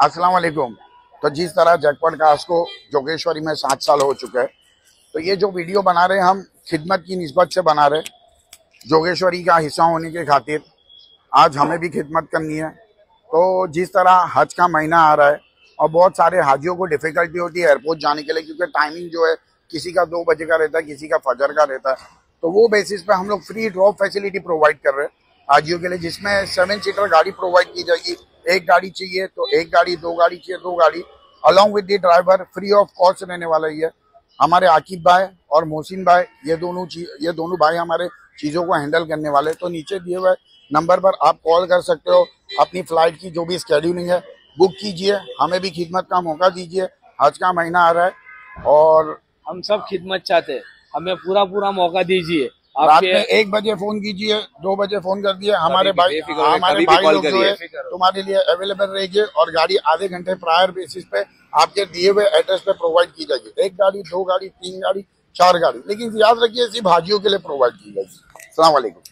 अस्सलाम वालेकुम। तो जिस तरह जगपट कास्ट को जोगेश्वरी में 7 साल हो चुके हैं, तो ये जो वीडियो बना रहे हैं हम खिदमत की निस्बत से बना रहे, जोगेश्वरी का हिस्सा होने के खातिर। आज हमें भी खिदमत करनी है। तो जिस तरह हज का महीना आ रहा है और बहुत सारे हाजियों को डिफिकल्टी होती है एयरपोर्ट जाने के लिए, क्योंकि टाइमिंग जो है किसी का 2 बजे का रहता है, किसी का फजर का रहता है। तो वो बेसिस पे हम लोग फ्री ड्रॉप फैसिलिटी प्रोवाइड कर रहे हैं हाजियों के लिए, जिसमें 7 सीटर गाड़ी प्रोवाइड की जाएगी। एक गाड़ी चाहिए तो एक गाड़ी, 2 गाड़ी चाहिए 2 गाड़ी, along with the driver, free of cost रहने वाला ही है। हमारे आकिब भाई और मोहसिन भाई ये दोनों भाई हमारे चीज़ों को हैंडल करने वाले। तो नीचे दिए हुए नंबर पर आप कॉल कर सकते हो, अपनी फ्लाइट की जो भी स्केड्यूलिंग है बुक कीजिए, हमें भी खिदमत का मौका दीजिए। हज का महीना आ रहा है और हम सब खिदमत चाहते हैं, हमें पूरा मौका दीजिए। रात में 1 बजे फोन कीजिए, 2 बजे फोन कर दिए, हमारे भाई लोग जो है तुम्हारे लिए अवेलेबल रहेंगे और गाड़ी आधे घंटे प्रायर बेसिस पे आपके दिए हुए एड्रेस पे प्रोवाइड की जाएगी। 1 गाड़ी, 2 गाड़ी, 3 गाड़ी, 4 गाड़ी, लेकिन याद रखिए सिर्फ हाजियों के लिए प्रोवाइड की जाएगी। अस्सलाम वालेकुम।